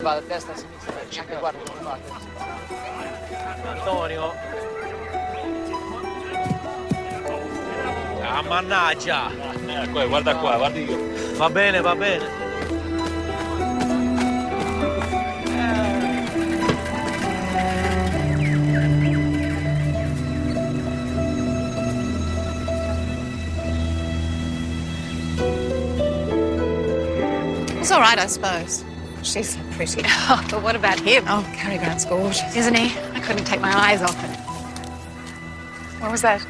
Va da destra a sinistra, cerca e guarda come fate. Antonio. Ah, mannaggia! Guarda qua, guarda io. Va bene, va bene. It's all right, I suppose. She's so pretty. Oh, but what about him? Oh, Cary Grant's gorgeous. Isn't he? I couldn't take my eyes off him. What was that?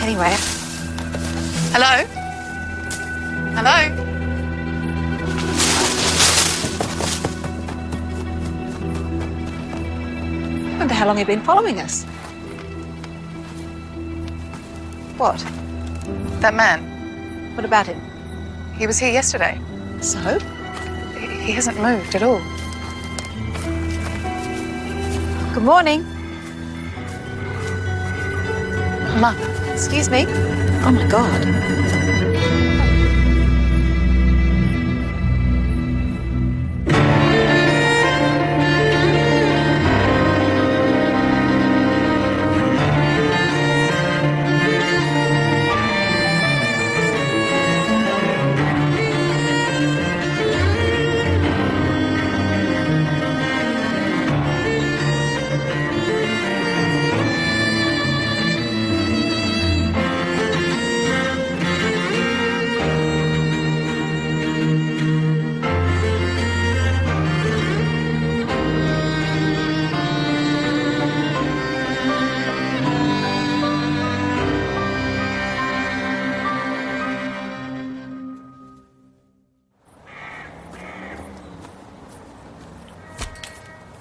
Anyway. Hello? Hello? I wonder how long you've been following us. What? That man. What about him? He was here yesterday. So? He hasn't moved at all. Good morning. Ma. Excuse me. Oh, my God.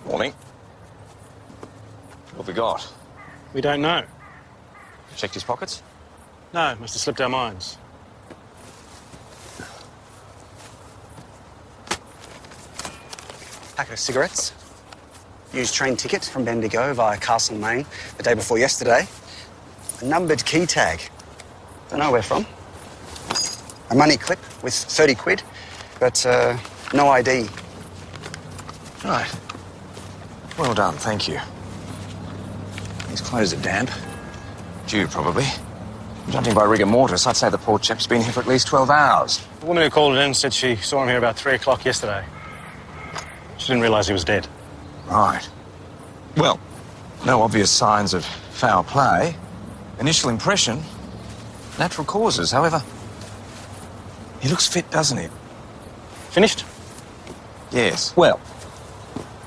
Morning. What have we got? We don't know. Checked his pockets? No, must have slipped our minds. Packet of cigarettes. Used train ticket from Bendigo via Castle Maine the day before yesterday. A numbered key tag. Don't know where from. A money clip with 30 quid, but no ID. Right. Well done, thank you. These clothes are damp. Due, probably. Judging by rigor mortis, I'd say the poor chap's been here for at least 12 hours. The woman who called in said she saw him here about 3 o'clock yesterday. She didn't realise he was dead. Right. Well, no obvious signs of foul play. Initial impression, natural causes, however. He looks fit, doesn't he? Finished? Yes. Well,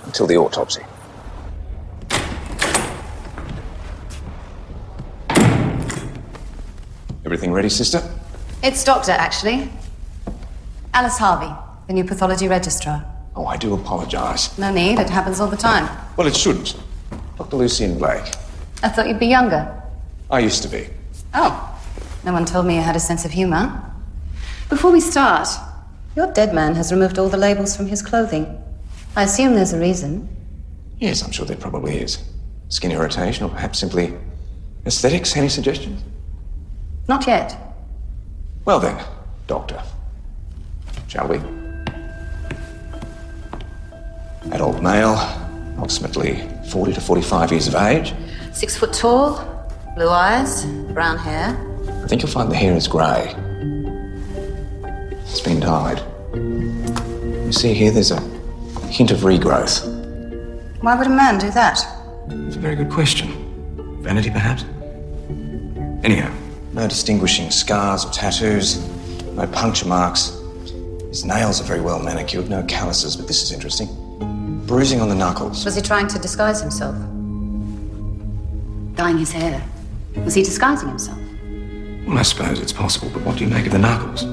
until the autopsy. Everything ready, sister? It's Doctor, actually. Alice Harvey, the new pathology registrar. Oh, I do apologise. No need, it happens all the time. Well, it shouldn't. Dr. Lucien Blake. I thought you'd be younger. I used to be. Oh, no one told me you had a sense of humour. Before we start, your dead man has removed all the labels from his clothing. I assume there's a reason. Yes, I'm sure there probably is. Skin irritation or perhaps simply aesthetics. Any suggestions? Not yet. Well then, Doctor. Shall we? Adult male, approximately 40 to 45 years of age. 6 foot tall, blue eyes, brown hair. I think you'll find the hair is grey. It's been dyed. You see here, there's a hint of regrowth. Why would a man do that? It's a very good question. Vanity, perhaps? Anyhow, no distinguishing scars or tattoos, no puncture marks. His nails are very well manicured, no calluses, but this is interesting. Bruising on the knuckles. Was he trying to disguise himself? Dyeing his hair. Was he disguising himself? Well, I suppose it's possible, but what do you make of the knuckles?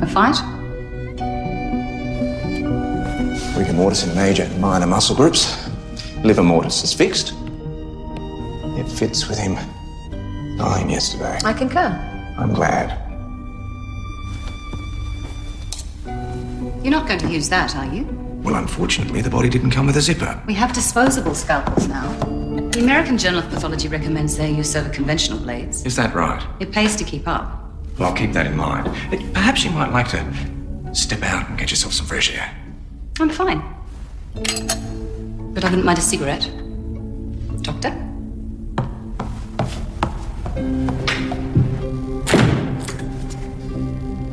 A fight? Rigor mortis in major and minor muscle groups. Liver mortis is fixed. It fits with him dying yesterday. I concur. I'm glad. You're not going to use that, are you? Well, unfortunately, the body didn't come with a zipper. We have disposable scalpels now. The American Journal of Pathology recommends their use over conventional blades. Is that right? It pays to keep up. Well, I'll keep that in mind. Perhaps you might like to Step out and get yourself some fresh air. I'm fine. But I wouldn't mind a cigarette. Doctor?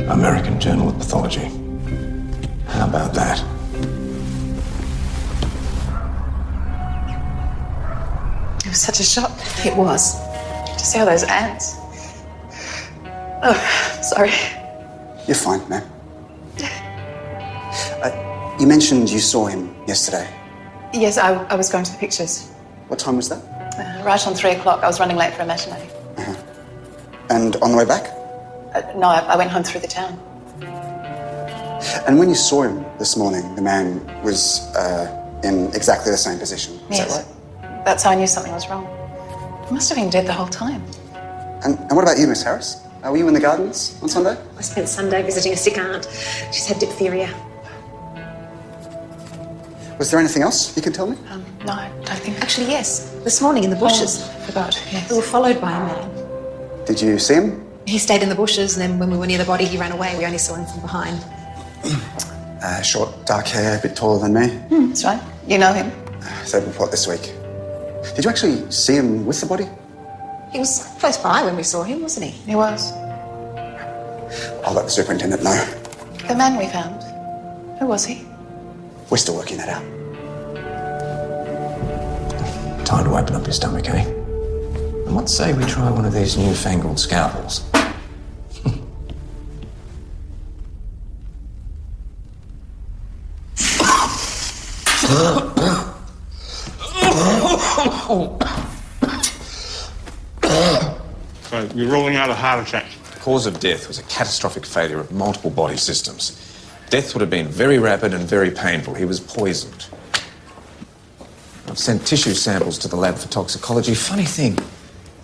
American Journal of Pathology. How about that? It was such a shock. It was. To see all those ants. Oh, sorry. You're fine, ma'am. You mentioned you saw him yesterday. Yes, I was going to the pictures. What time was that? Right on 3 o'clock. I was running late for a matinee. And on the way back? No, I went home through the town. And when you saw him this morning, the man was in exactly the same position. Is Yes. that right? That's how I knew something was wrong. He must have been dead the whole time. And what about you, Miss Harris? Were you in the gardens on Sunday? I spent Sunday visiting a sick aunt. She's had diphtheria. Was there anything else you can tell me? No, I don't think. Actually, yes. This morning in the bushes. Oh, I forgot, yes. We were followed by a man. Did you see him? He stayed in the bushes, and then when we were near the body, he ran away. We only saw him from behind. Short, dark hair, a bit taller than me. That's right. You know him? Third report this week. Did you actually see him with the body? He was close by when we saw him, wasn't he? He was. I'll let the superintendent know. The man we found. Who was he? We're still working that out. Time to open up your stomach, eh? And what say we try one of these newfangled scalpels? So you're ruling out a heart attack? The cause of death was a catastrophic failure of multiple body systems. Death would have been very rapid and very painful. He was poisoned. I've sent tissue samples to the lab for toxicology. Funny thing,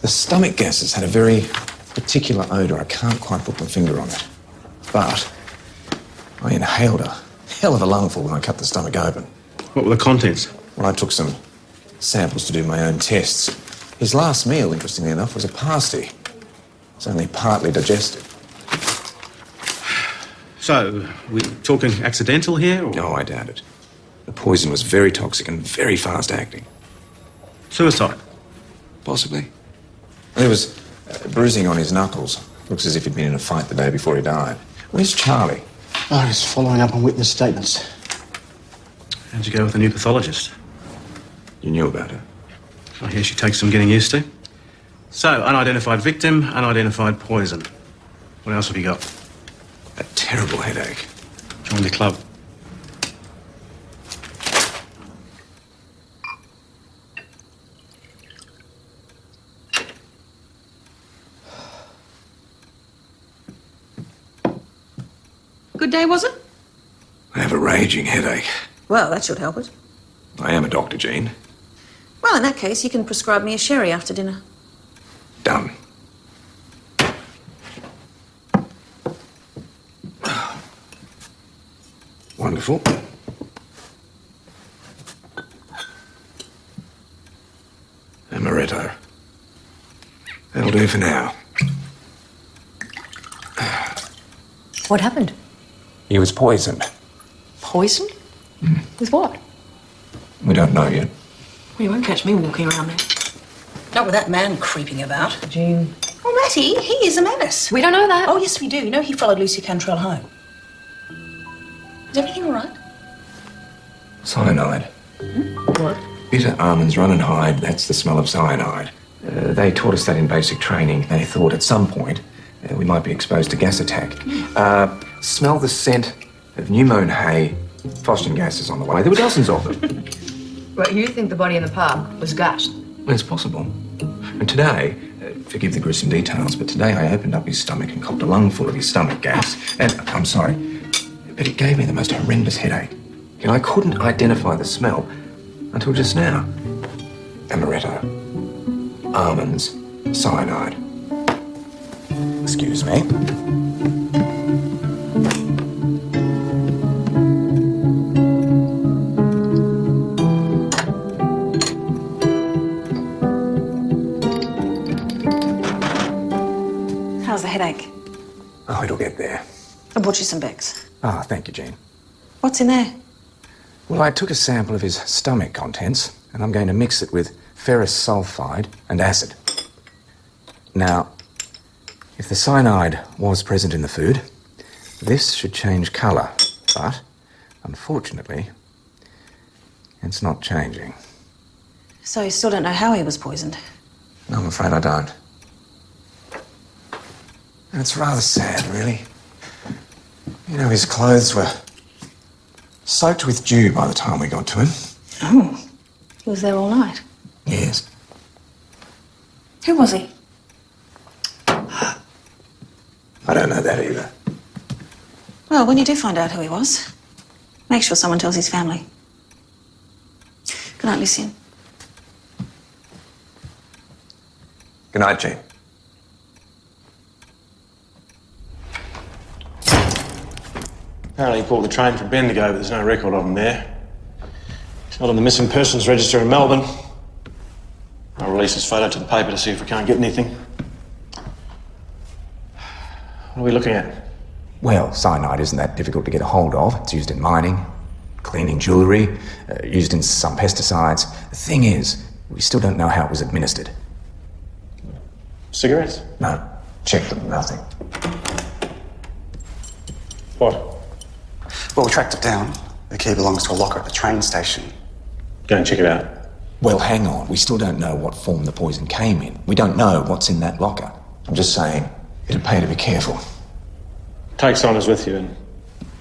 the stomach gases had a very particular odour. I can't quite put my finger on it. But I inhaled a hell of a lungful when I cut the stomach open. What were the contents? Well, I took some samples to do my own tests. His last meal, interestingly enough, was a pasty. It's only partly digested. So, we're talking accidental here, or No, I doubt it. The poison was very toxic and very fast-acting. suicide? Possibly. There was bruising on his knuckles. Looks as if he'd been in a fight the day before he died. Where's Charlie? Oh, he's following up on witness statements. How'd you go with the new pathologist? You knew about her? I hear she takes some getting used to. So, unidentified victim, unidentified poison. What else have you got? A terrible headache. Join the club. Good day, was it? I have a raging headache. Well, that should help it. I am a doctor, Jean. Well, in that case, you can prescribe me a sherry after dinner. Done. Wonderful. Amaretto. That'll do for now. What happened? He was poisoned. Poison? With what? We don't know yet. Well, you won't catch me walking around there. Not with that man creeping about. Jean. Oh, Matty, he is a menace. We don't know that. Oh, yes, we do. You know he followed Lucy Cantrell home. Is everything all right? Cyanide. What? Bitter almonds run and hide. That's the smell of cyanide. They taught us that in basic training. They thought at some point we might be exposed to gas attack. Smell the scent of new mown hay. Phosgene gases on the way. There were dozens of them. But you think the body in the park was gashed? Well, it's possible. And today, forgive the gruesome details, but today I opened up his stomach and copped a lungful of his stomach gas. And I'm sorry, but it gave me the most horrendous headache. And I couldn't identify the smell until just now. Amaretto. Almonds. Cyanide. Excuse me. How's the headache? Oh, it'll get there. I brought you some Bex. Ah, thank you, Jean. What's in there? Well, I took a sample of his stomach contents, and I'm going to mix it with ferrous sulfide and acid. Now, if the cyanide was present in the food, this should change colour, but, unfortunately, it's not changing. So you still don't know how he was poisoned? No, I'm afraid I don't. And it's rather sad, really. You know, his clothes were soaked with dew by the time we got to him. Oh, he was there all night. Yes. Who was he? I don't know that either. Well, when you do find out who he was, make sure someone tells his family. Good night, Lucien. Good night, Jean. Apparently he caught the train from Bendigo, but there's no record of him there. He's not on the missing persons register in Melbourne. I'll release his photo to the paper to see if we can't get anything. What are we looking at? Well, cyanide isn't that difficult to get a hold of. It's used in mining, cleaning jewellery, used in some pesticides. The thing is, we still don't know how it was administered. Cigarettes? No. Check them, nothing. What? Well, we tracked it down. The key belongs to a locker at the train station. Go and check it out. Well, hang on. We still don't know what form the poison came in. We don't know what's in that locker. I'm just saying, it'd pay to be careful. Take Simons with you and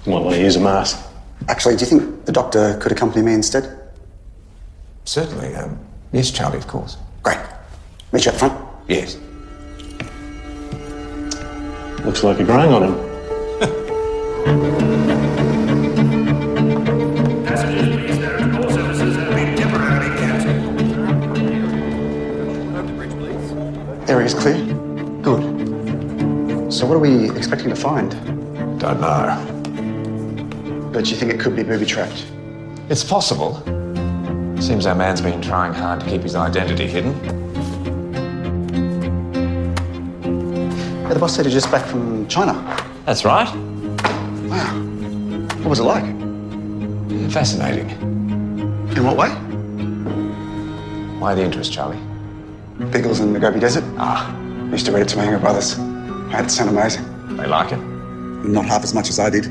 you might want to use a mask. Actually, do you think the doctor could accompany me instead? Certainly. Yes, Charlie, of course. Great. Meet you up front? Yes. Looks like you're growing on him. Area is clear? Good. So what are we expecting to find? Don't know. But you think it could be booby-trapped? It's possible. Seems our man's been trying hard to keep his identity hidden. Yeah, the boss said you're just back from China. That's right. Wow. What was it like? Fascinating. In what way? Why the interest, Charlie? Beagles in the Gobi Desert? Ah. Used to read it to my younger brothers. Made it sound amazing. They like it? Not half as much as I did.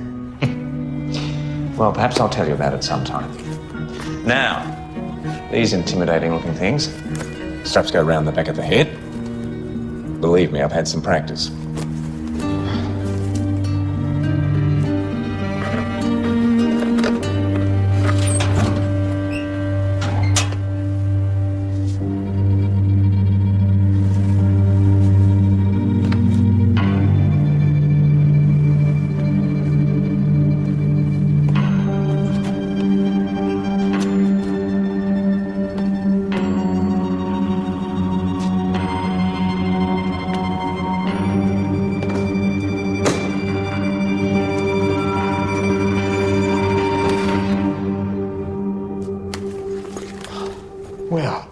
Well, perhaps I'll tell you about it sometime. Now, these intimidating-looking things. Straps go round the back of the head. Believe me, I've had some practice. Well.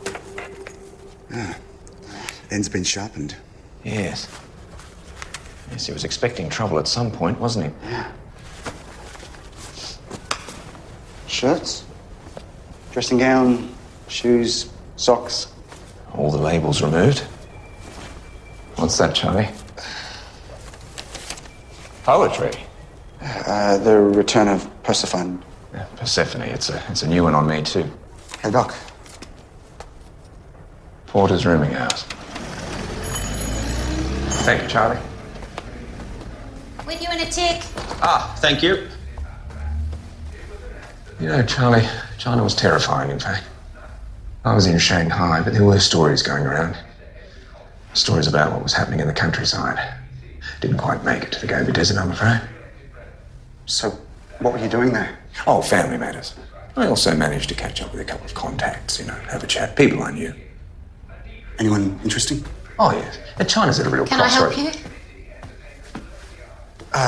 End's been sharpened. Yes. Yes, he was expecting trouble at some point, wasn't he? Yeah. Shirts, dressing gown, shoes, socks. All the labels removed. What's that, Charlie? Poetry. The Return of Persephone. Yeah, Persephone. It's a new one on me too. Hey, Doc. Porter's rooming house. Thank you, Charlie. With you in a tick. Ah, thank you. You know, Charlie, China was terrifying, in fact. I was in Shanghai, but there were stories going around. Stories about what was happening in the countryside. Didn't quite make it to the Gobi Desert, I'm afraid. So, what were you doing there? Oh, family matters. I also managed to catch up with a couple of contacts, have a chat. People I knew. Anyone interesting? Oh, yes. China's at a real Can I help crossroads.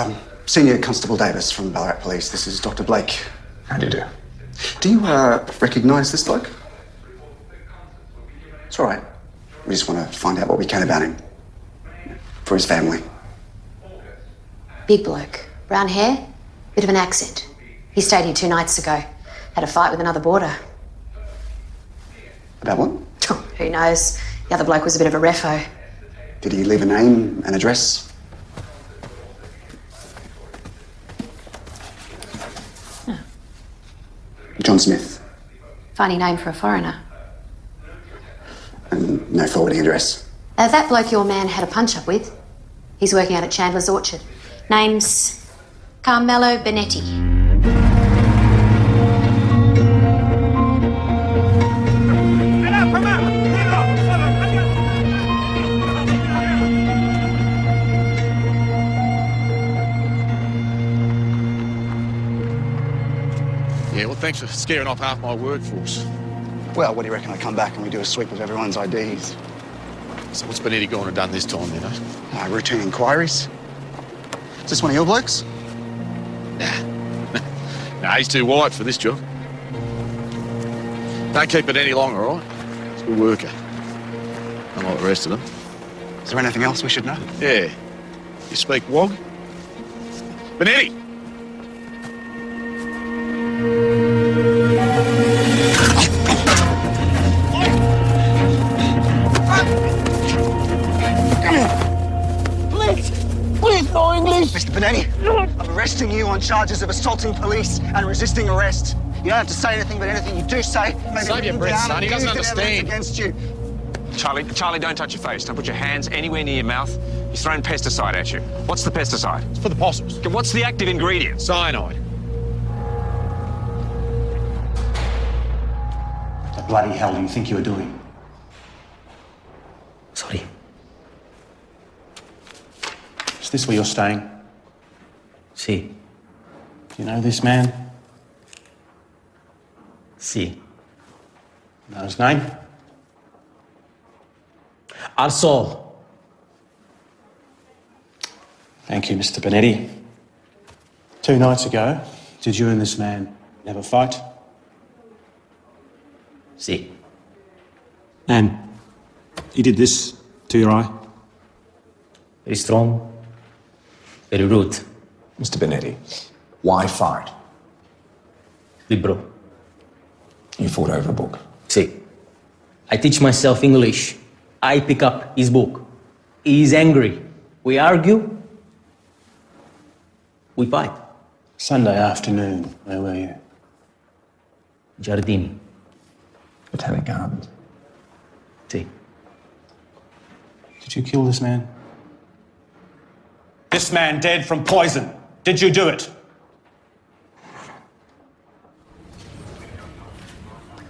you? Senior Constable Davis from Ballarat Police. This is Dr. Blake. How do you do? Do you, recognise this bloke? It's all right. We just want to find out what we can about him. For his family. Big bloke. Brown hair? Bit of an accent. He stayed here 2 nights ago. Had a fight with another boarder. About what? Oh, who knows? The other bloke was a bit of a refo. Did he leave a name, an address? No. John Smith. Funny name for a foreigner. And no forwarding address. That bloke your man had a punch-up with. He's working out at Chandler's Orchard. Name's Carmelo Benetti. Yeah, well, thanks for scaring off half my workforce. Well, what do you reckon I come back and we do a sweep of everyone's IDs? So what's Benetti gone and done this time, you know? Routine inquiries. Is this one of your blokes? Nah, he's too white for this job. Don't keep it any longer, all right? He's a good worker. Unlike the rest of them. Is there anything else we should know? Yeah. You speak Wog? Benetti! Please, no English. Mr. Benetti, I'm arresting you on charges of assaulting police and resisting arrest. You don't have to say anything, but anything you do say, maybe Save your breath, son. He doesn't understand. Against you. Charlie, don't touch your face. Don't put your hands anywhere near your mouth. He's thrown pesticide at you. What's the pesticide? It's for the possums. Okay, what's the active ingredient? Cyanide. What the bloody hell do you think you were doing? Sorry. Is this where you're staying? Si. Do you know this man? Si. Know his name? Arsol. Thank you, Mr. Benetti. 2 nights ago, did you and this man have a fight? Si. And he did this to your eye? Very strong. Very rude. Mr. Benetti, why fight? Libro. You fought over a book? Si. I teach myself English. I pick up his book. He's angry. We argue. We fight. Sunday afternoon, where were you? Giardini. Botanic Gardens. Si. Did you kill this man? This man dead from poison. Did you do it?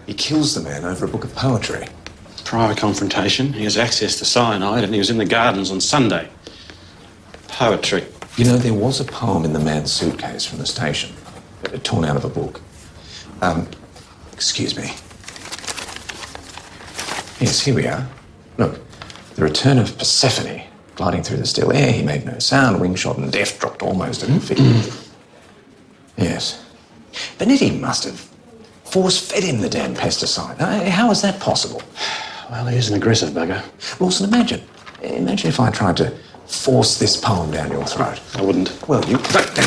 He kills the man over a book of poetry. Prior confrontation, he has access to cyanide and he was in the gardens on Sunday. Poetry. You know, there was a poem in the man's suitcase from the station, torn out of a book. Excuse me. Yes, here we are. Look, the return of Persephone. Gliding through the still air, he made no sound, wing shot and death dropped almost at her feet. Yes. Benetti must have force-fed him the damn pesticide. How is that possible? Well, he is an aggressive bugger. Lawson, imagine if I tried to force this poem down your throat. I wouldn't. Well, you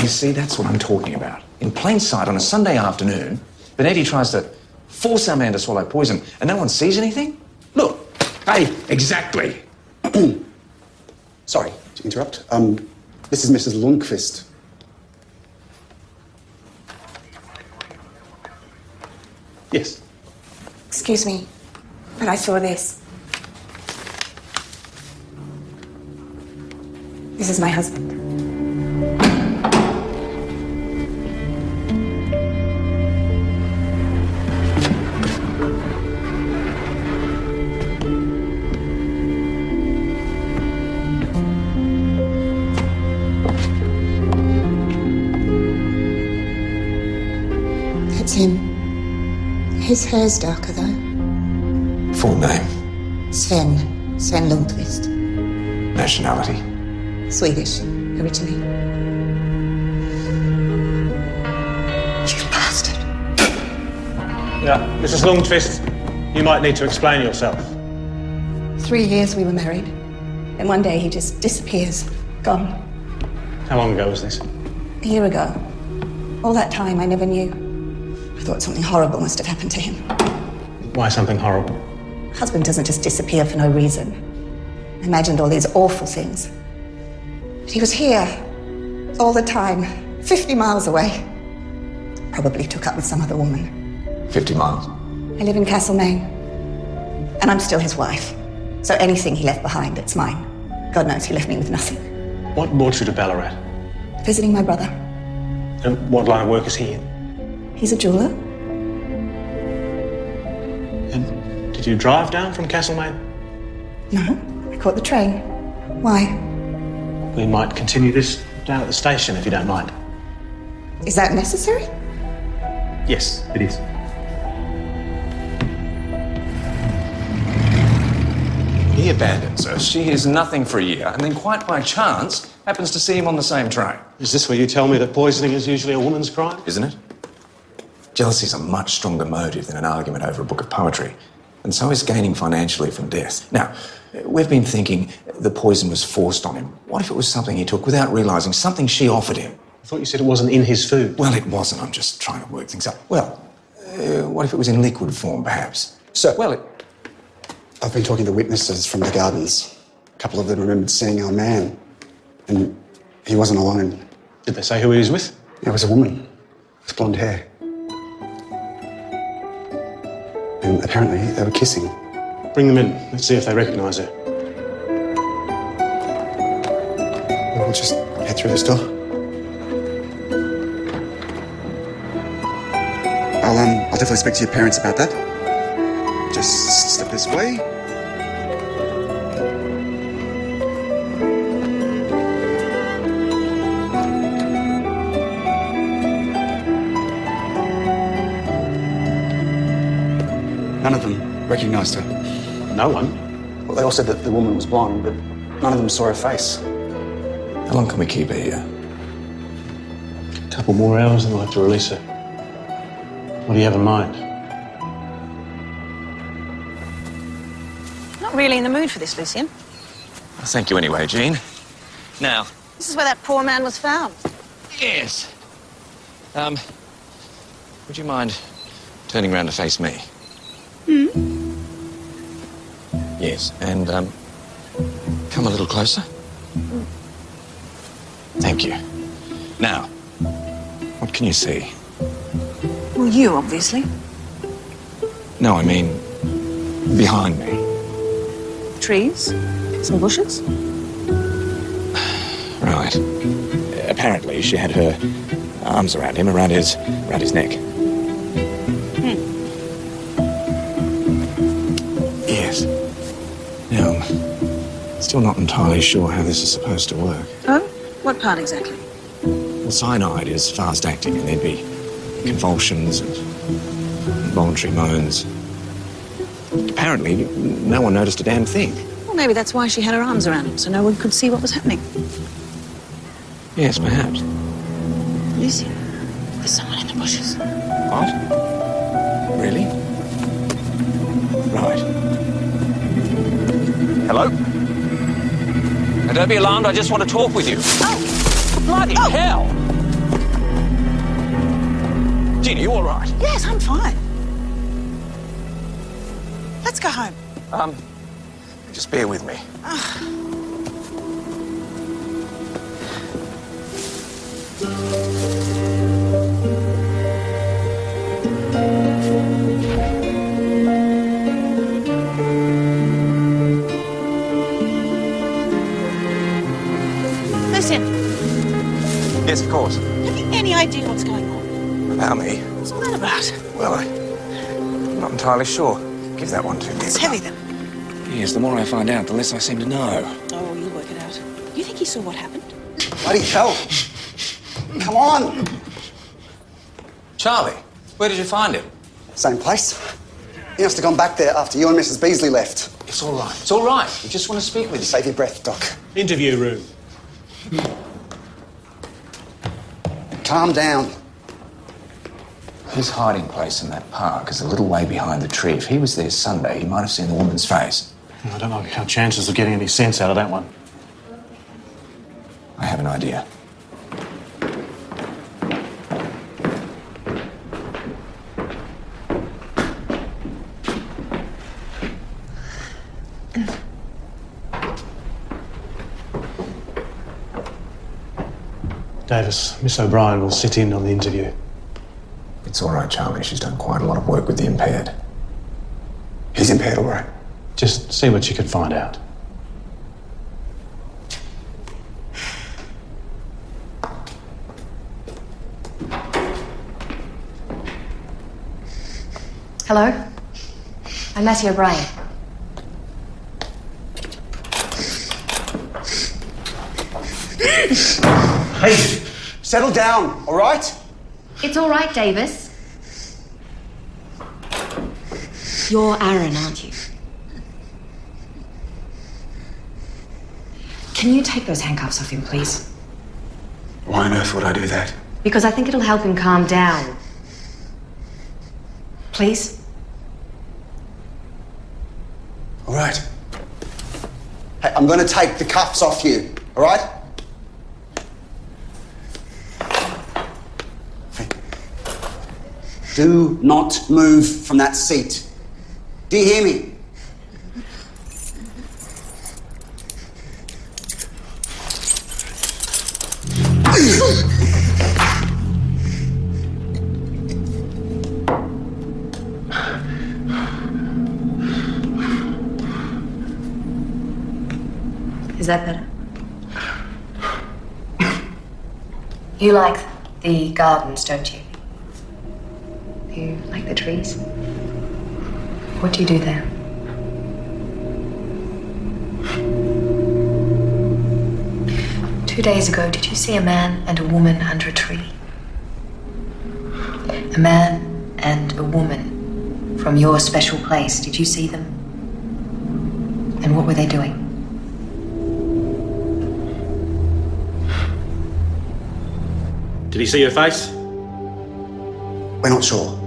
see, that's what I'm talking about. In plain sight on a Sunday afternoon, Benetti tries to force our man to swallow poison and no one sees anything? Look, hey, exactly. Sorry to interrupt. This is Mrs. Lundqvist. Yes. Excuse me, but I saw this. This is my husband. That's him. His hair's darker, though. Full name? Sven Lundqvist. Nationality? Swedish, originally. You bastard. Yeah, Mrs. Lundqvist, you might need to explain yourself. 3 years we were married. Then one day he just disappears. Gone. How long ago was this? A year ago. All that time, I never knew. I thought something horrible must have happened to him. Why something horrible? Husband doesn't just disappear for no reason. I imagined all these awful things. But he was here, all the time, 50 miles away. Probably took up with some other woman. 50 miles. I live in Castlemaine, and I'm still his wife. So anything he left behind, it's mine. God knows he left me with nothing. What brought you to Ballarat? Visiting my brother. And what line of work is he in? He's a jeweller. And did you drive down from Castlemaine? No, I caught the train. Why? We might continue this down at the station, if you don't mind. Is that necessary? Yes, it is. He abandons her. She hears nothing for a year, and then quite by chance happens to see him on the same train. Is this where you tell me that poisoning is usually a woman's crime? Isn't it? Jealousy's a much stronger motive than an argument over a book of poetry, and so is gaining financially from death. Now, we've been thinking the poison was forced on him. What if it was something he took without realising, something she offered him? I thought you said it wasn't in his food. Well, it wasn't. I'm just trying to work things out. Well, what if it was in liquid form, perhaps? So, Well, I've been talking to witnesses from the gardens. A couple of them remembered seeing our man, and he wasn't alone. Did they say who he was with? It was a woman with blonde hair. And apparently they were kissing. Bring them in. Let's see if they recognise her. We'll just head through this door. I'll definitely speak to your parents about that. Just step this way. None of them recognised her. No one? Well, they all said that the woman was blonde, but none of them saw her face. how long can we keep her here? A couple more hours and we'll have to release her. What do you have in mind? Not really in the mood for this, Lucien. Well, thank you anyway, Jean. Now, This is where that poor man was found. yes. Would you mind turning round to face me? Yes, and, come a little closer. Thank you. Now, what can you see? Well, you, obviously. No, I mean, behind me. Trees, some bushes. Right. Apparently, she had her arms around him, around his neck. Yes. Now, I'm still not entirely sure how this is supposed to work. Oh? What part exactly? Well, cyanide is fast-acting, and there'd be convulsions and involuntary moans. Apparently, no one noticed a damn thing. Well, maybe that's why she had her arms around him, so no one could see what was happening. Yes, perhaps. Lucy, there's someone in the bushes. What? Really? Right. Hello? Now, don't be alarmed, I just want to talk with you. Oh! Bloody hell! Gina, you all right? Yes, I'm fine. Let's go home. Just bear with me. Listen, Yes, of course. have you any idea what's going on? About me? What's all that about? Well, I'm not entirely sure. Give that one to me. It's heavy, then. Yes, the more I find out, the less I seem to know. Oh, you'll work it out. You think he saw what happened? Bloody hell! Come on! Charlie, where did you find him? Same place. He must have gone back there after you and Mrs. Beasley left. It's all right. It's all right. We just want to speak with you. Save your breath, Doc. Interview room. Calm down. His hiding place in that park is a little way behind the tree. If he was there Sunday, he might have seen the woman's face. I don't know our chances of getting any sense out of that one. I have an idea. Davis, Miss O'Brien will sit in on the interview. It's all right, Charlie. She's done quite a lot of work with the impaired. He's impaired, all right. Just see what you can find out. Hello? I'm Mattie O'Brien. Hey, settle down, all right? It's all right, Davis. You're Aaron, aren't you? Can you take those handcuffs off him, please? Why on earth would I do that? Because I think it'll help him calm down. Please? All right. Hey, I'm going to take the cuffs off you, all right? Hey. Do not move from that seat. Do you hear me? Is that better? You like the gardens, don't you? You like the trees? What do you do there? Two days ago, did you see a man and a woman under a tree? A man and a woman from your special place. Did you see them? And what were they doing? Did he see your face? We're not sure.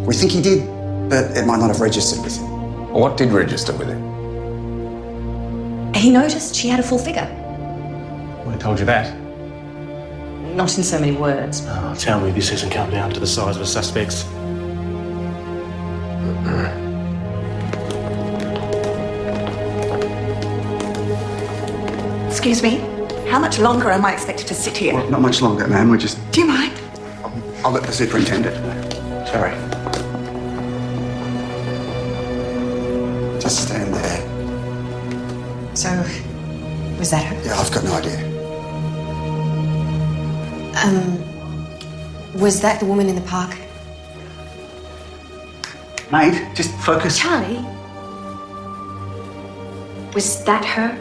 We think he did, but it might not have registered with him. What did register with him? He noticed she had a full figure. Well, I told you that. Not in so many words. Oh, tell me this hasn't come down to the size of a suspect's. Excuse me, how much longer am I expected to sit here? Well, not much longer, ma'am. We're just... Do you mind? I'll let the superintendent. Sorry. Just stand there. So, was that her? Yeah, I've got no idea. Was that the woman in the park? Mate, just focus. Charlie? Was that her?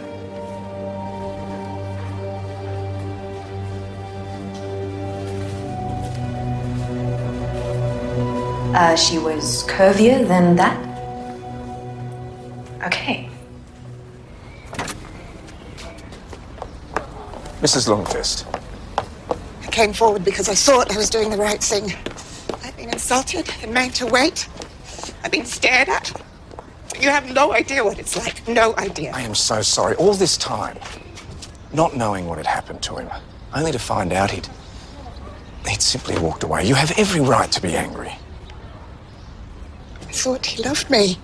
She was curvier than that? Okay. Mrs. Longfist. I came forward because I thought I was doing the right thing. I've been insulted and made to wait. I've been stared at. You have no idea what it's like. No idea. I am so sorry. All this time, not knowing what had happened to him, only to find out he'd simply walked away. You have every right to be angry. I thought he loved me.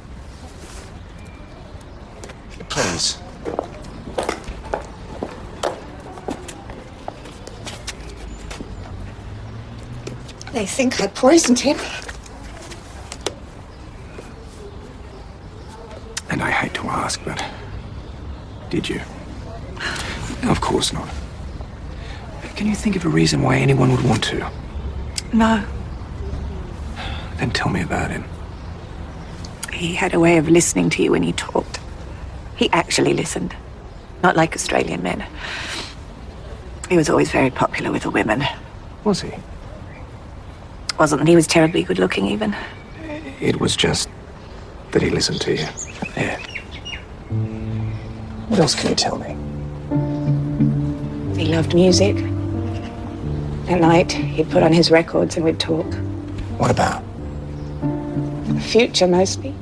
Please. They think I poisoned him. And I hate to ask, but did you? No, of course not. Can you think of a reason why anyone would want to? No. Then tell me about him. He had a way of listening to you when he talked. He actually listened. Not like Australian men. He was always very popular with the women. Was he? Wasn't that he was terribly good looking even. It was just that he listened to you. Yeah. What else can you tell me? He loved music. At night, he'd put on his records and we'd talk. What about? The future, mostly.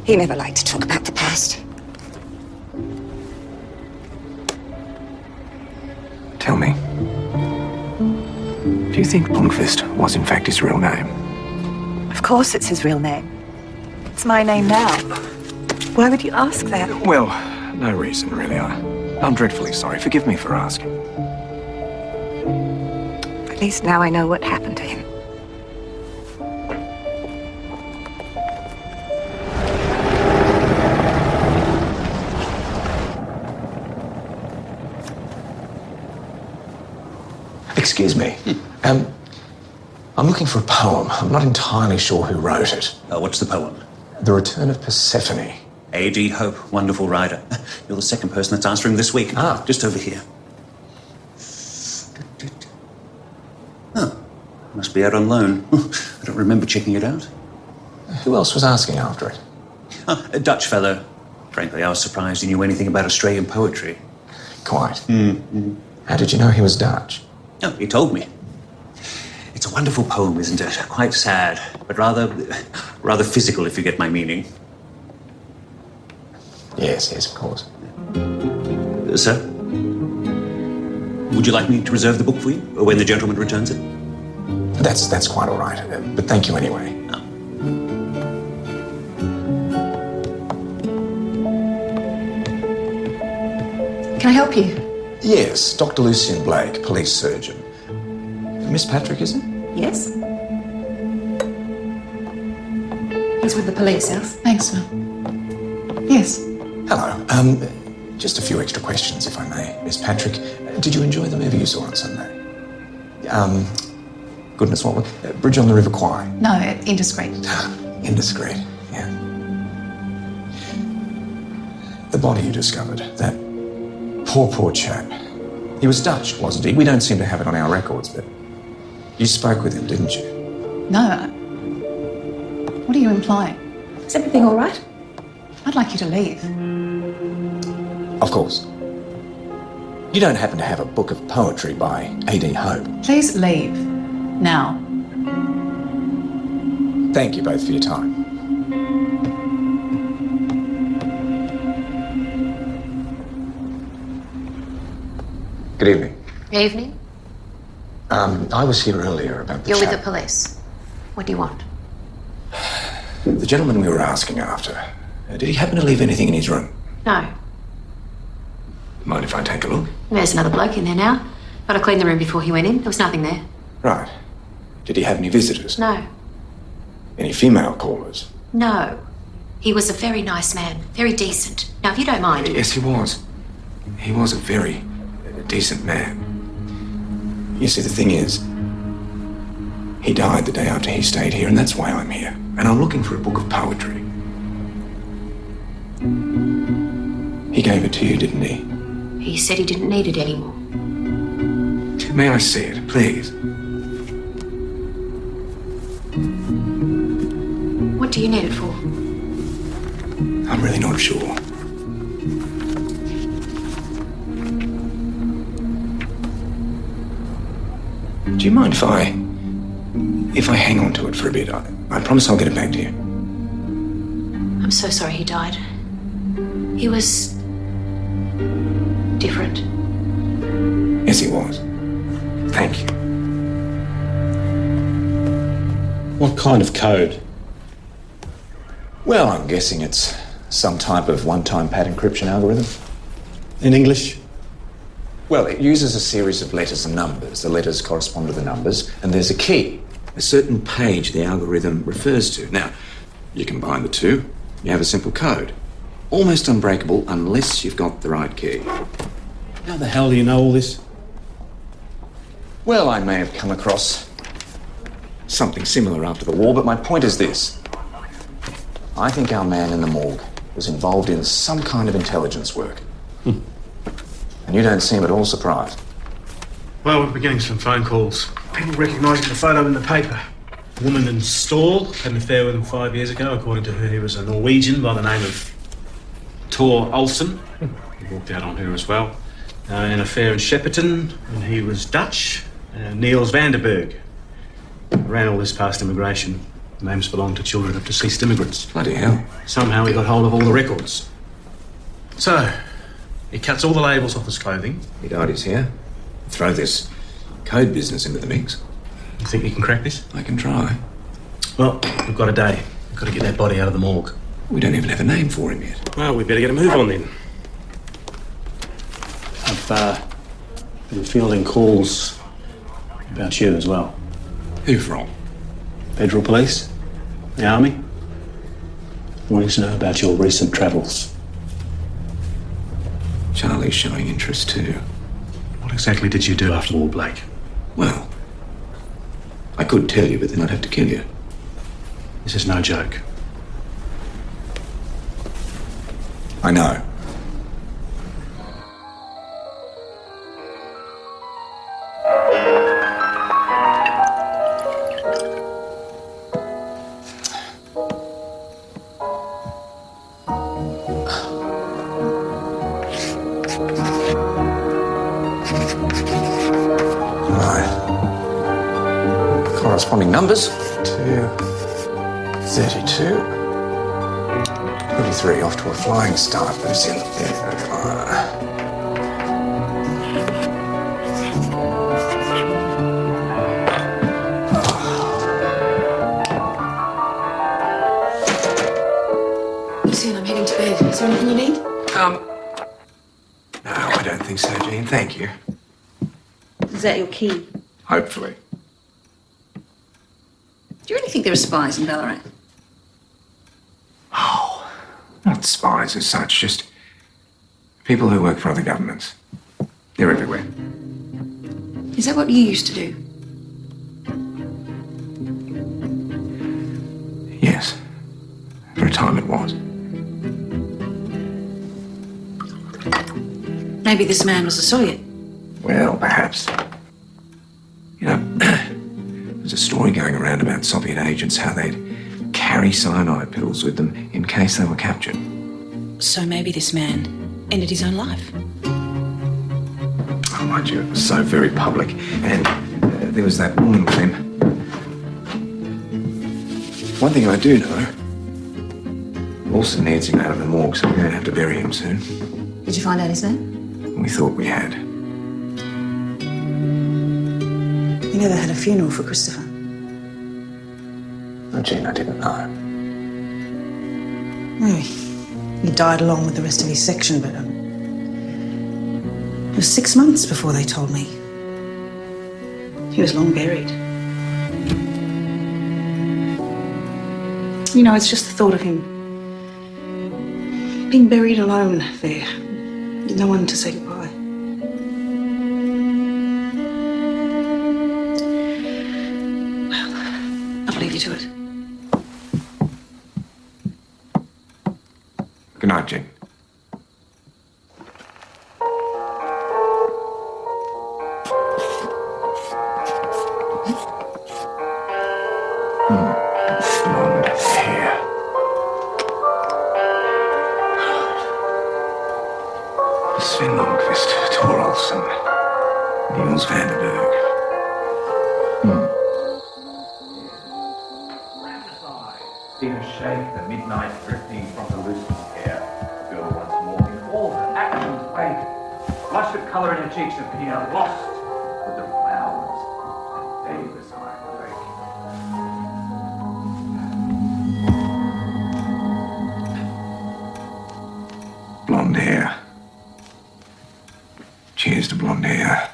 He never liked to talk about the past. Tell me. Do you think Longfist was in fact his real name? Of course it's his real name. It's my name now. Why would you ask that? Well, no reason, really. I'm dreadfully sorry. Forgive me for asking. At least now I know what happened to him. Excuse me. I'm looking for a poem. I'm not entirely sure who wrote it. What's the poem? The Return of Persephone. A.D. Hope, wonderful writer. You're the second person that's answering this week. Just over here. Oh, must be out on loan. I don't remember checking it out. Who else was asking after it? A Dutch fellow. Frankly, I was surprised he knew anything about Australian poetry. Quite. How did you know he was Dutch? Oh, he told me. It's a wonderful poem, isn't it? Quite sad, but rather physical, if you get my meaning. Yes, of course. Sir? Would you like me to reserve the book for you, or when the gentleman returns it? That's quite all right, but thank you anyway. Can I help you? Yes, Dr. Lucian Blake, police surgeon. Miss Patrick, is it? Yes. He's with the police, Elf. Thanks, ma'am. Yes. Hello. Just a few extra questions, if I may. Miss Patrick, did you enjoy the movie you saw on Sunday? Goodness, what was Bridge on the River Kwai? No, indiscreet. Indiscreet, yeah. The body you discovered, that poor chap. He was Dutch, wasn't he? We don't seem to have it on our records, but you spoke with him, didn't you? No. What are you implying? Is everything all right? I'd like you to leave. Of course. You don't happen to have a book of poetry by A.D. Hope? Please leave. Now. Thank you both for your time. Good evening. Evening. I was here earlier about the You're with chap. the police. What do you want? The gentleman we were asking after. Did he happen to leave anything in his room? No. Mind if I take a look? There's another bloke in there now. Got to clean the room before he went in. There was nothing there. Right. Did he have any visitors? No. Any female callers? No. He was a very nice man. Very decent. Now, if you don't mind. Yes, he was. He was a very decent man. You see, the thing is, he died the day after he stayed here, and that's why I'm here. And I'm looking for a book of poetry. He gave it to you, didn't he? He said he didn't need it anymore. May I see it, please? What do you need it for? I'm really not sure. Do you mind if I hang on to it for a bit? I promise I'll get it back to you. I'm so sorry he died. He was different. Yes, he was. Thank you. What kind of code? Well, I'm guessing it's some type of one-time pad encryption algorithm. In English? Well, it uses a series of letters and numbers. The letters correspond to the numbers, and there's a key, a certain page the algorithm refers to. Now, you combine the two, you have a simple code. Almost unbreakable unless you've got the right key. How the hell do you know all this? Well, I may have come across something similar after the war, but my point is this. I think our man in the morgue was involved in some kind of intelligence work. And you don't seem at all surprised. Well, we're getting some phone calls. People recognising the photo in the paper. A woman in Stall had an affair with him 5 years ago. According to her, he was a Norwegian by the name of Tor Olsen. He walked out on her as well. An affair in Shepperton, and he was Dutch. Niels Vanderberg. Ran all this past immigration. The names belong to children of deceased immigrants. Bloody hell. Somehow he got hold of all the records. So, he cuts all the labels off his clothing. He dyed his hair. Throw this code business into the mix. You think you can crack this? I can try. Well, we've got a day. We've got to get that body out of the morgue. We don't even have a name for him yet. Well, we better get a move on then. I've been fielding calls About you as well. Who from? Federal Police? The Army? Wanting to know about your recent travels. Charlie's showing interest too. What exactly did you do after Wall Blake? Well, I could tell you, but then I'd have to kill you. This is no joke. I know. Corresponding numbers. 32. 23, off to a flying start, but it's in there. Listen, I'm heading to bed. Is there anything you need? No, I don't think so, Jean. Thank you. Is that your key? Hopefully. Do you really think there are spies in Ballarat? Not spies as such, just people who work for other governments. They're everywhere. Is that what you used to do? Yes. For a time it was. Maybe this man was a Soviet. Well, perhaps. You know, there's a story going around about Soviet agents, how they'd carry cyanide pills with them in case they were captured. So maybe this man ended his own life. Oh, mind you, it was so very public. And there was that woman with him. One thing I do know, Wilson needs him out of the morgue, so we're going to have to bury him soon. Did you find out his name? We thought we had. You never had a funeral for Christopher. Oh, Jean, I didn't know. Well, he died along with the rest of his section, but it was 6 months before they told me. He was long buried. You know, it's just the thought of him being buried alone there, with no one to say goodbye. Well, I'll leave you to it. Good night, Jean. Blonde hair. Sven Lundqvist, Tor Olsen, Niels van der Berg. Seen her shake the midnight drifting from the loosened hair. The girl once more in all her actions waited. Flush of colour in her cheeks appear, lost with the flowers that day beside the lake. Blonde hair. Cheers to blonde hair.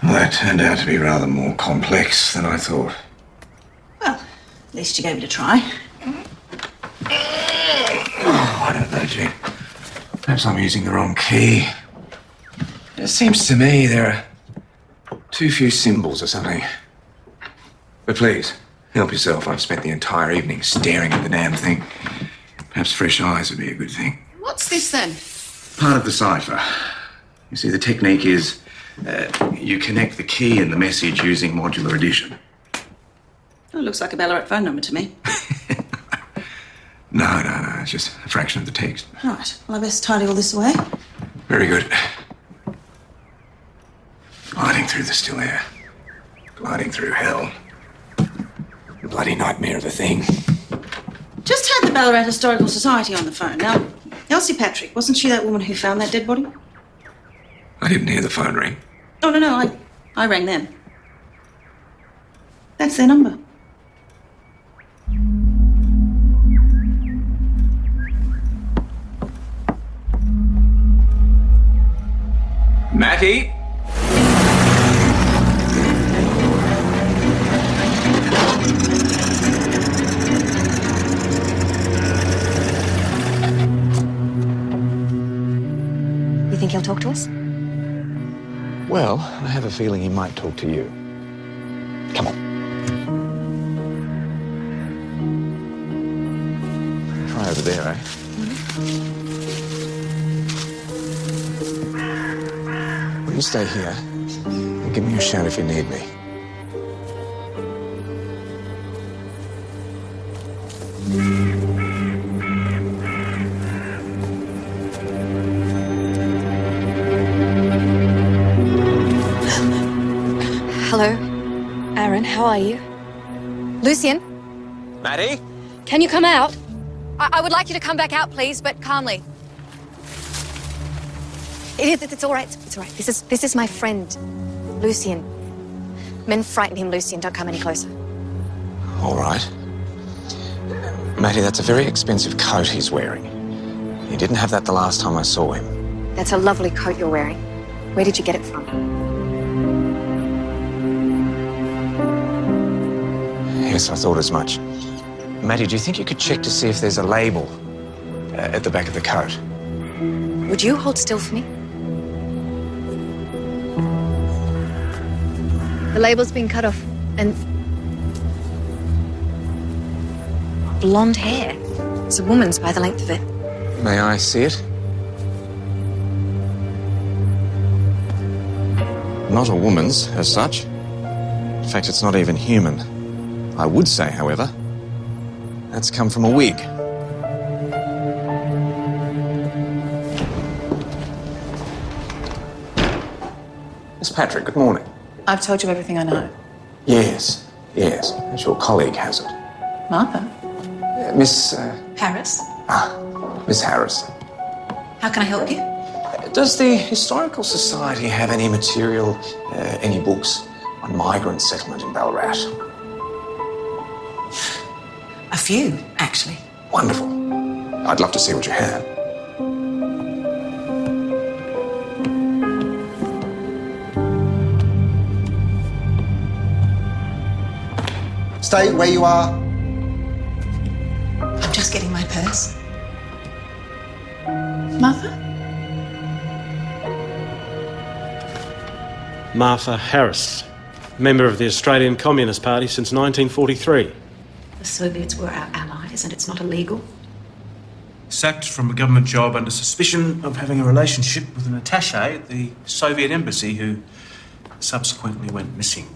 Well, that turned out to be rather more complex than I thought. Well, at least you gave it a try. Oh, I don't know, Jean. Perhaps I'm using the wrong key. It seems to me there are too few symbols or something. But please, help yourself. I've spent the entire evening staring at the damn thing. Perhaps fresh eyes would be a good thing. What's this then? Part of the cipher. You see, the technique is you connect the key and the message using modular addition. Oh, looks like a Ballarat phone number to me. No, it's just a fraction of the text. Right, well, I best tidy all this away. Very good. Gliding through the still air. Gliding through hell. The bloody nightmare of a thing. Just had the Ballarat Historical Society on the phone. Now, Elsie Patrick, wasn't she that woman who found that dead body? I didn't hear the phone ring. Oh, no, I rang them. That's their number. Matty? You think he'll talk to us? Well, I have a feeling he might talk to you. Come on. Try over there, eh? Well, you stay here and give me a shout if you need me. Hello. Aaron, how are you? Lucian, Maddie? can you come out? I would like you to come back out, please, but calmly. It's all right. It's all right. This is my friend, Lucian. Men frighten him, Lucian. Don't come any closer. All right. Matty, that's a very expensive coat he's wearing. He didn't have that the last time I saw him. That's a lovely coat you're wearing. Where did you get it from? Yes, I thought as much. Matty, do you think you could check to see if there's a label at the back of the coat? Would you hold still for me? The label's been cut off, and blonde hair. It's a woman's by the length of it. May I see it? Not a woman's, as such. In fact, it's not even human. I would say, however, that's come from a wig. Miss Patrick, good morning. I've told you everything I know. Yes, as your colleague has it. Martha? Miss... Harris? Miss Harris. How can I help you? Does the Historical Society have any material, any books on migrant settlement in Ballarat? A few, actually. Wonderful. I'd love to see what you have. Stay where you are. I'm just getting my purse. Martha? Martha Harris, member of the Australian Communist Party since 1943. The Soviets were our allies, and it's not illegal. Sacked from a government job under suspicion of having a relationship with an attaché at the Soviet embassy who subsequently went missing.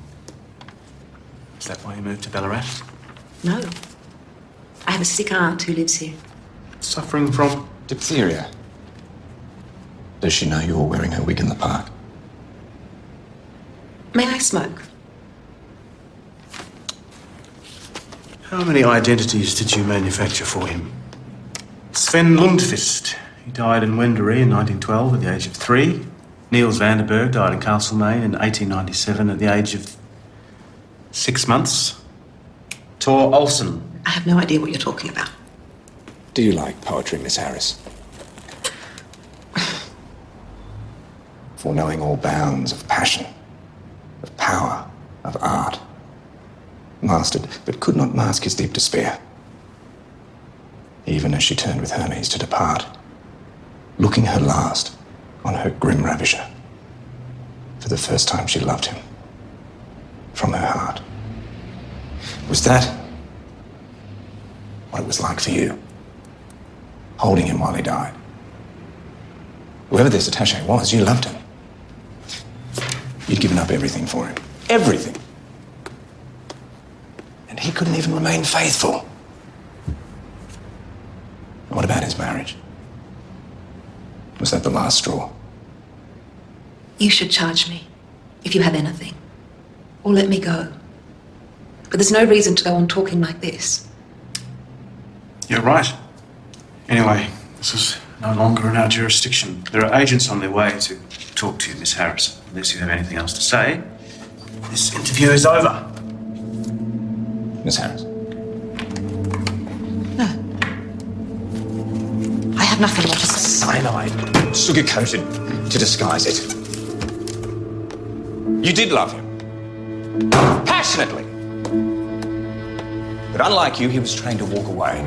Is that why you moved to Ballarat? No. I have a sick aunt who lives here. Suffering from? Diphtheria. Does she know you were wearing her wig in the park? May I smoke? How many identities did you manufacture for him? Sven Lundqvist. He died in Wendouree in 1912 at the age of 3. Niels Vanderberg died in Castlemaine in 1897 at the age of 6 months. Tor Olsen. I have no idea what you're talking about. Do you like poetry, Miss Harris? Foreknowing all bounds of passion, of power, of art. Mastered, but could not mask his deep despair. Even as she turned with Hermes to depart, looking her last on her grim ravisher. For the first time she loved him. From her heart. Was that what it was like for you? Holding him while he died. Whoever this attaché was, you loved him. You'd given up everything for him. Everything. And he couldn't even remain faithful. And what about his marriage? Was that the last straw? You should charge me, if you have anything. Or let me go. But there's no reason to go on talking like this. You're right. Anyway, this is no longer in our jurisdiction. There are agents on their way to talk to you, Miss Harris. Unless you have anything else to say, this interview is over. Miss Harris. No. I have nothing more to say. Cyanide, sugar-coated to disguise it. You did love him. Passionately. But unlike you, he was trained to walk away.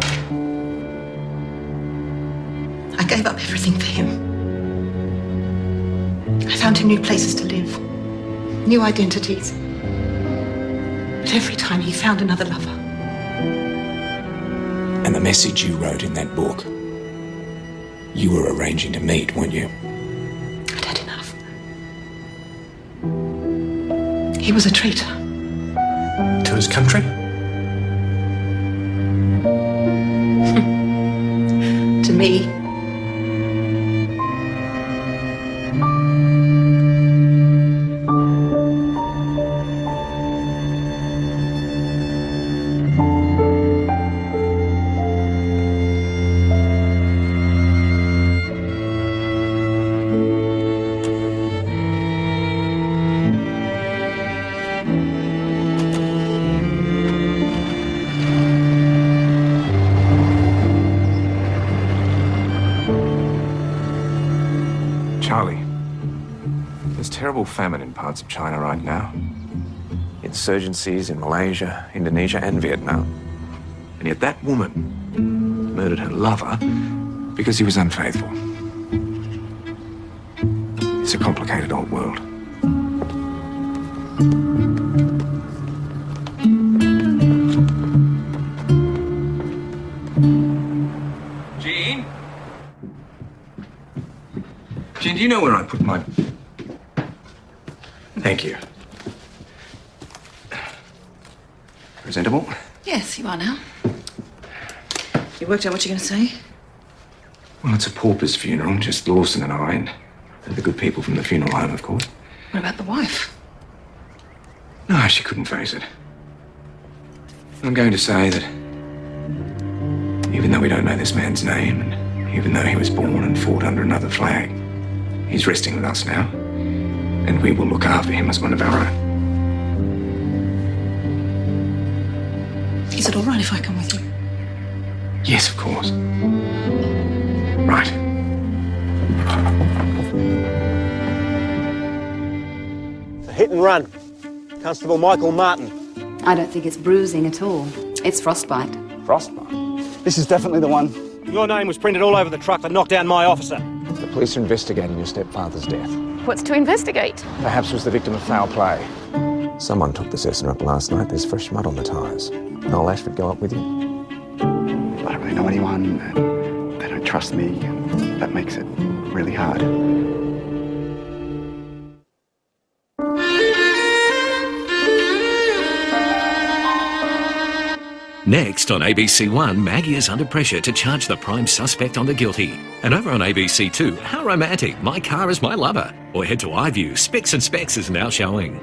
I gave up everything for him. I found him new places to live, new identities. But every time he found another lover. And the message you wrote in that book, you were arranging to meet, weren't you? I'd had enough. He was a traitor. To his country? To me. Charlie, there's terrible famine in parts of China right now. Insurgencies in Malaysia, Indonesia, and Vietnam. And yet that woman murdered her lover because he was unfaithful. It's a complicated old world. Jean? Jean, do you know where I put my... Thank you. Presentable? Yes, you are now. You worked out what you're going to say? Well, it's a pauper's funeral, just Lawson and I, and the good people from the funeral home, of course. What about the wife? No, she couldn't face it. I'm going to say that even though we don't know this man's name, and even though he was born and fought under another flag, he's resting with us now, and we will look after him as one of our own. Is it all right if I come with you? Yes, of course. Right. A hit and run. Constable Michael Martin. I don't think it's bruising at all. It's frostbite. Frostbite? This is definitely the one. Your name was printed all over the truck that knocked down my officer. The police are investigating your stepfather's death. What's to investigate? Perhaps was the victim of foul play. Someone took the Cessna up last night. There's fresh mud on the tyres. Noel Ashford go up with you? I don't really know anyone. They don't trust me. That makes it really hard. Next on ABC One, Maggie is under pressure to charge the prime suspect on the guilty. And over on ABC Two, how romantic, My Car is My Lover. Or head to iView, Specs and Specs is now showing.